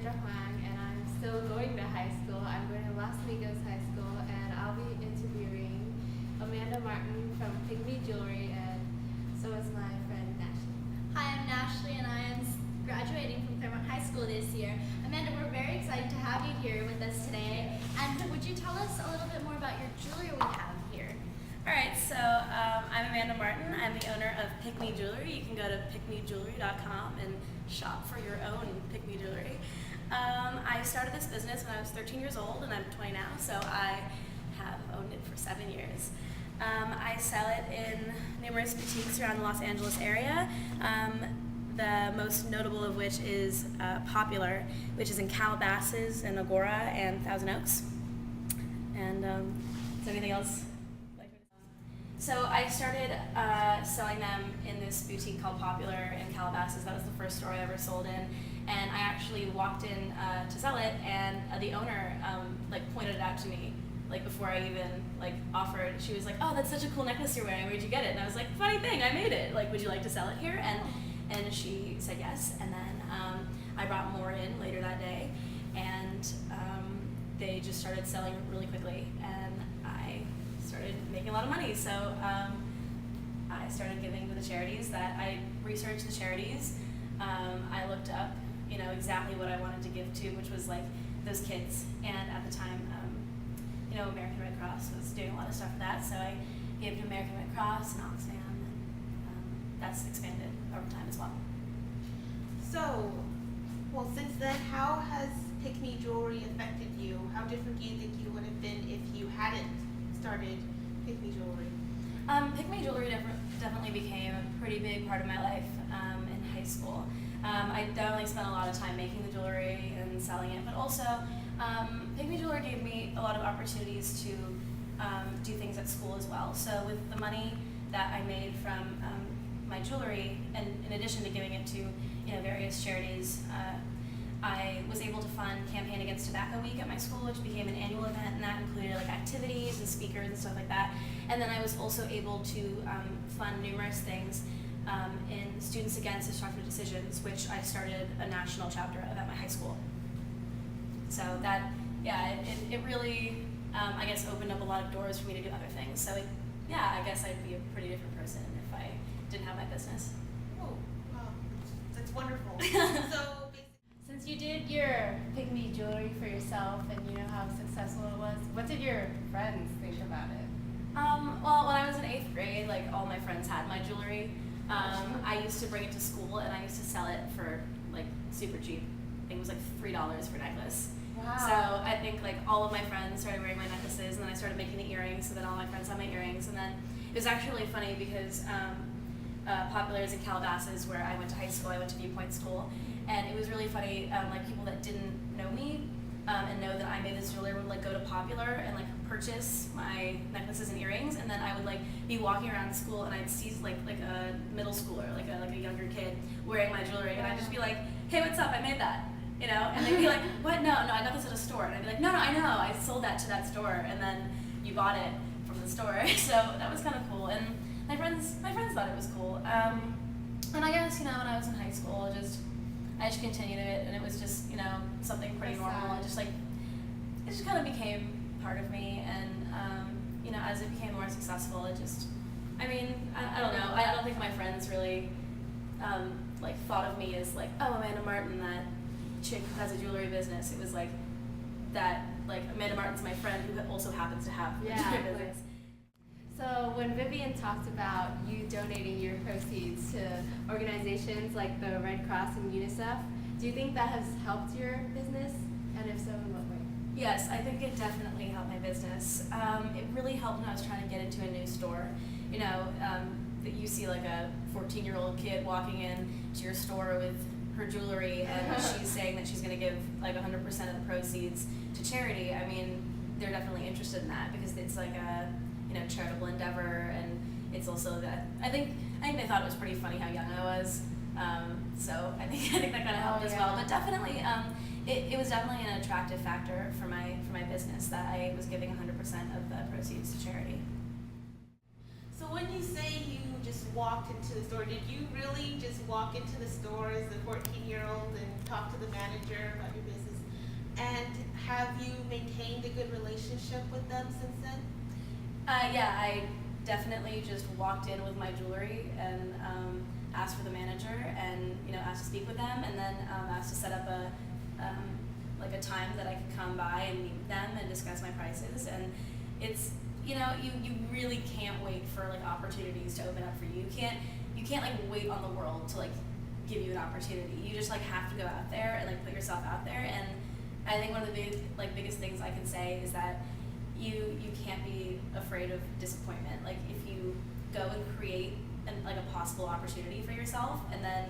Alexandra Hoang, and I'm still going to high school. I'm going to Las Vegas High School, and I'll be interviewing Amanda Martin from Pygmy Jewelry, and so is my friend Nashely. Hi, I'm Nashely, and I am graduating from Claremont High School this year. Amanda, we're very excited to have you here with us today. And would you tell us a little bit more about your jewelry we have here? Alright, so I'm Amanda Martin. I'm the owner of Pygmy Jewelry. You can go to pygmyjewelry.com and shop for your own Pygmy Jewelry. I started this business when I was 13 years old, and I'm 20 now, so I have owned it for 7 years. I sell it in numerous boutiques around the Los Angeles area. The most notable of which is Popular, which is in Calabasas and Agora and Thousand Oaks. And is there anything else? So I started selling them in this boutique called Popular in Calabasas. That was the first store I ever sold in. And I actually walked in to sell it, and the owner pointed it out to me before I even offered. She was like, "Oh, that's such a cool necklace you're wearing. Where'd you get it?" And I was like, "Funny thing, I made it. Would you like to sell it here?" And she said yes. And then I brought more in later that day, and they just started selling really quickly, and I started making a lot of money. So I started giving to the charities that I researched the charities. I looked up, exactly what I wanted to give to, which was those kids. And at the time, American Red Cross was doing a lot of stuff for that. So I gave to American Red Cross and Oxfam, and that's expanded over time as well. So, since then, how has Pygmy Jewelry affected you? How different do you think you would have been if you hadn't started Pygmy Jewelry? Pygmy Jewelry definitely became a pretty big part of my life in high school. I definitely spent a lot of time making the jewelry and selling it, but also Pygmy Jewelry gave me a lot of opportunities to do things at school as well. So with the money that I made from my jewelry, and in addition to giving it to various charities, I was able to fund Campaign Against Tobacco Week at my school, which became an annual event, and that included activities and speakers and stuff like that. And then I was also able to fund numerous things in Students Against Destructive Decisions, which I started a national chapter of at my high school. So that, it really, I guess, opened up a lot of doors for me to do other things. So I guess I'd be a pretty different person if I didn't have my business. Oh, wow, that's wonderful. Since you did your Pygmy Jewelry for yourself, and you know how successful it was, what did your friends think about it? Well, when I was in 8th grade, all my friends had my jewelry. I used to bring it to school, and I used to sell it for super cheap. I think it was $3 for a necklace. Wow. So I think all of my friends started wearing my necklaces, and then I started making the earrings, so then all my friends had my earrings. And then it was actually really funny because Popular is in Calabasas, where I went to high school. I went to Viewpoint School, and it was really funny. People that didn't know me and know that I made this jewelry would go to Popular and purchase my necklaces and earrings, and then I would be walking around school, and I'd see a middle schooler, a younger kid wearing my jewelry, and I'd just be like, "Hey, what's up? I made that." And they'd be like, "What? No, I got this at a store." And I'd be like, "No, I know. I sold that to that store, and then you bought it from the store." So that was kind of cool, and my friends thought it was cool. And I guess when I was in high school, I just continued it, and it was just something pretty normal. And it just kind of became part of me, and as it became more successful, it just, I don't know. I don't think my friends really thought of me as "Oh, Amanda Martin, that chick who has a jewelry business." It was that Amanda Martin's my friend who also happens to have a jewelry business. So when Vivian talked about you donating your proceeds to organizations like the Red Cross and UNICEF, do you think that has helped your business? And if so, in what way? Yes, I think it definitely helped my business. It really helped when I was trying to get into a new store. That you see a 14-year-old kid walking in to your store with her jewelry, and she's saying that she's going to give 100% of the proceeds to charity. They're definitely interested in that because it's a charitable endeavor, and it's also that I think they thought it was pretty funny how young I was. So I think that kind of helped as well. But definitely, it was definitely an attractive factor for my business that I was giving 100% of the proceeds to charity. So when you say you just walked into the store, did you really just walk into the store as a 14-year-old and talk to the manager about your business? And have you maintained a good relationship with them since then? Yeah, I definitely just walked in with my jewelry and asked for the manager and asked to speak with them, and then asked to set up a time that I could come by and meet with them and discuss my prices. And it's you really can't wait for like opportunities to open up for you. You can't like wait on the world to like give you an opportunity. You just like have to go out there and like put yourself out there. And I think one of the biggest things I can say is that you can't be afraid of disappointment. Like if you go and create a possible opportunity for yourself and then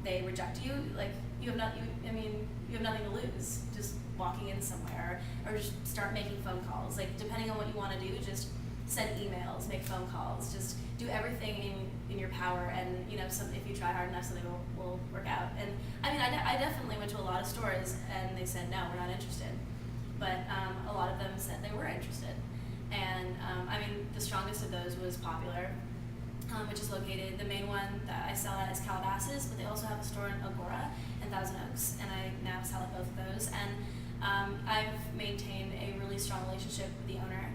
they reject you, like you have nothing to lose. Just walking in somewhere or just start making phone calls. Like depending on what you want to do, just send emails, make phone calls, just do everything in your power. And if you try hard enough, something will work out. And I definitely went to a lot of stores and they said no, we're not interested. But a lot of them said they were interested. And the strongest of those was Popular, which is located, the main one that I sell at is Calabasas, but they also have a store in Agora and Thousand Oaks, and I now sell at both of those. And I've maintained a really strong relationship with the owner.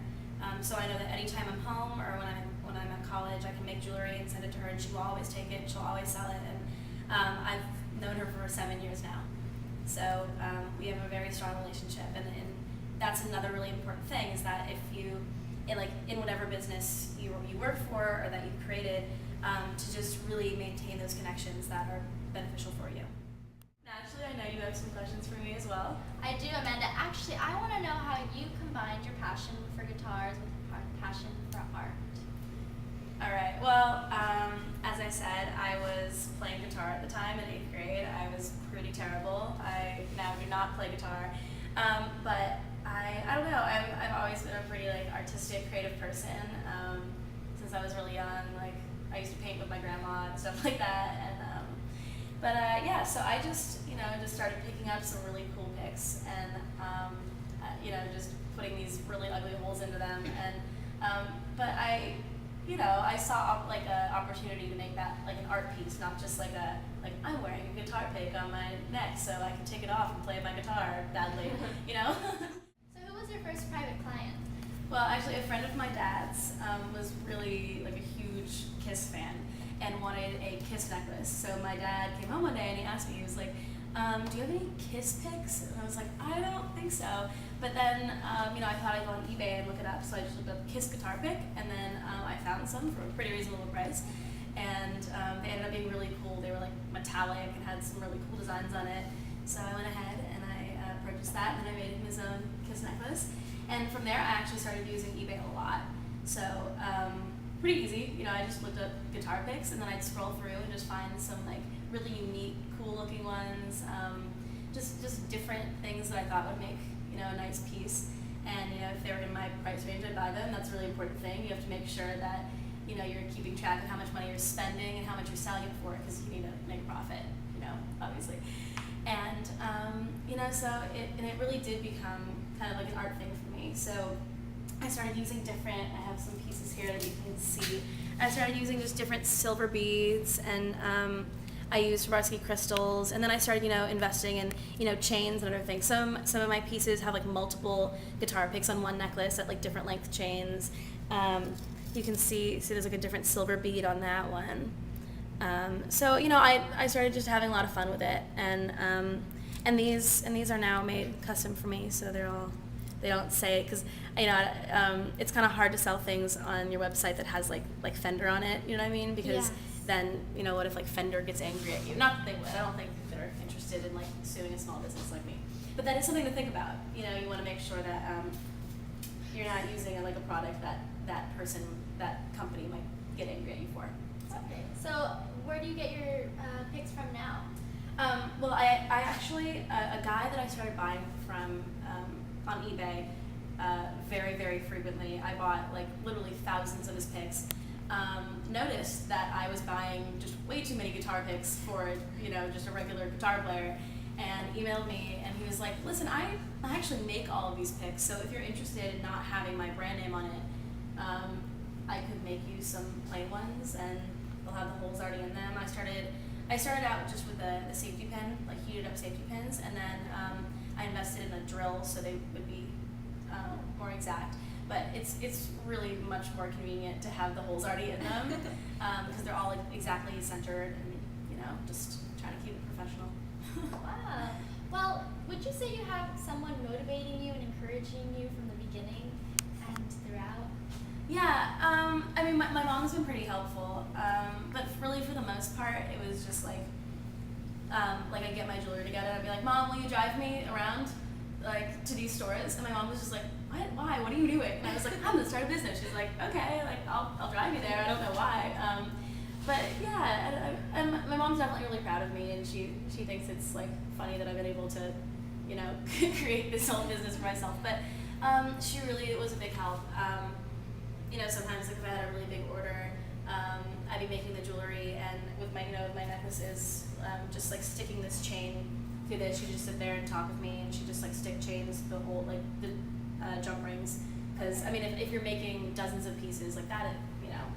So I know that anytime I'm home or when I'm at college, I can make jewelry and send it to her, and she will always take it, she'll always sell it. And I've known her for 7 years now. So we have a very strong relationship, and that's another really important thing, is that if you, in whatever business you work for or that you've created, to just really maintain those connections that are beneficial for you. Nashely, I know you have some questions for me as well. I do, Amanda. Actually, I want to know how you combined your passion for guitars with your passion for art. All right. Well, as I said, I was playing guitar at the time in 8th grade. I was pretty terrible. I now do not play guitar, but I don't know. I've always been a pretty artistic, creative person since I was really young. Like I used to paint with my grandma and stuff like that. And yeah. So I just just started picking up some really cool picks and just putting these really ugly holes into them. And but I saw an opportunity to make that like an art piece, not just I'm wearing a guitar pick on my neck so I can take it off and play my guitar badly, So who was your first private client? Well, actually, a friend of my dad's was really a huge Kiss fan and wanted a Kiss necklace. So my dad came home one day and he asked me, he was like, do you have any Kiss pics? And I was like, I don't think so. But then, I thought I'd go on eBay and look it up, so I just looked up Kiss guitar pick, and then I found some for a pretty reasonable price. And they ended up being really cool. They were metallic and had some really cool designs on it. So I went ahead and I purchased that, and then I made him his own Kiss necklace. And from there, I actually started using eBay a lot. So pretty easy. I just looked up guitar picks, and then I'd scroll through and just find some really unique, cool-looking ones. Just different things that I thought would make a nice piece. And if they were in my price range, I'd buy them. That's a really important thing. You have to make sure that you're keeping track of how much money you're spending and how much you're selling it for, because you need to make a profit, obviously. And so it really did become kind of like an art thing for me. So I started using I have some pieces here that you can see. I started using just different silver beads, and I used Swarovski crystals, and then I started, investing in, chains and other things. Some of my pieces have multiple guitar picks on one necklace at different length chains. You can see there's a different silver bead on that one. So I started just having a lot of fun with it, and these are now made custom for me. So they don't say it because it's kind of hard to sell things on your website that has like Fender on it. You know what I mean? Because then what if Fender gets angry at you? Not that they would. I don't think they're interested in suing a small business like me. But that is something to think about. You want to make sure that you're not using a product that company might get angry at you for. Okay. So where do you get your picks from now? Well, I actually a guy that I started buying from on eBay very, very frequently. I bought literally thousands of his picks. Noticed that I was buying just way too many guitar picks for just a regular guitar player, and emailed me, and he was like, listen, I actually make all of these picks, so if you're interested in not having my brand name on it, I could make you some plain ones, and they'll have the holes already in them. I started out just with the safety pin, like heated up safety pins, and then I invested in a drill so they would be more exact. But it's really much more convenient to have the holes already in them because they're all like exactly centered, and just trying to keep it professional. Wow. Well, would you say you have someone motivating you and encouraging you from the beginning and throughout? Yeah, I mean, my mom's been pretty helpful, but really for the most part, it was just like I'd get my jewelry together, I'd be like, Mom, will you drive me around, like, to these stores? And my mom was just like, what? Why? What are you doing? And I was like, I'm gonna start a business. She's like, okay, like, I'll drive you there, I don't know why. But yeah, and my mom's definitely really proud of me, and she thinks it's, like, funny that I've been able to, create this whole business for myself. But she really was a big help. Sometimes like if I had a really big order, I'd be making the jewelry, and with my necklaces, just like sticking this chain through this. She'd just sit there and talk with me, and she'd just like stick chains the whole the jump rings. Because I mean, if you're making dozens of pieces like that,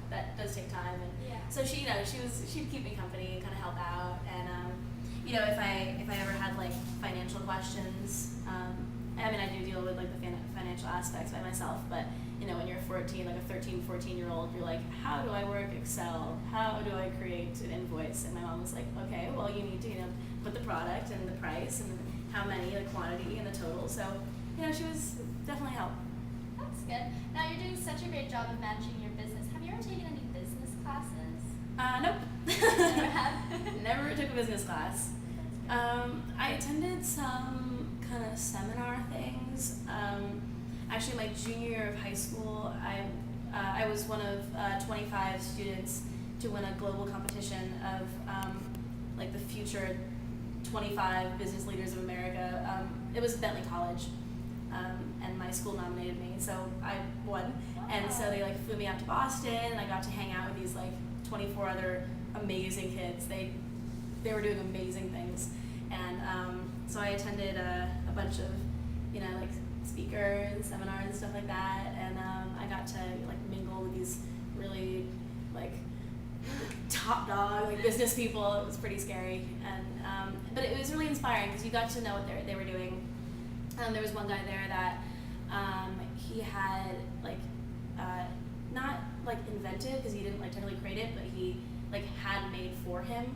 that does take time. And Yeah. so she'd keep me company and kind of help out. And if I ever had like financial questions, I mean, I do deal with like the financial aspects by myself, but when you're 14, like a 13, 14-year-old, you're like, how do I work Excel? How do I create an invoice? And my mom was like, okay, well, you need to, put the product and the price and how many, the quantity and the total. So, she was definitely help. That's good. Now you're doing such a great job of managing your business. Have you ever taken any business classes? Nope. Never have? Never took a business class. I attended some kind of seminar things. Actually, my junior year of high school, I was one of 25 students to win a global competition of like the future 25 business leaders of America. It was Bentley College, and my school nominated me, so I won. Wow. And so they like flew me out to Boston, and I got to hang out with these like 24 other amazing kids. They were doing amazing things, and so I attended a bunch of like speakers, seminars, and stuff like that, and I got to like mingle with these really like top dog like business people. It was pretty scary, and but it was really inspiring because you got to know what they were doing. There was one guy there that he had like not like invented, because he didn't like technically create it, but he like had made for him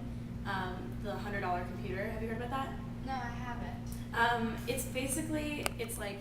the $100 computer. Have you heard about that? No, I haven't. It's basically, it's like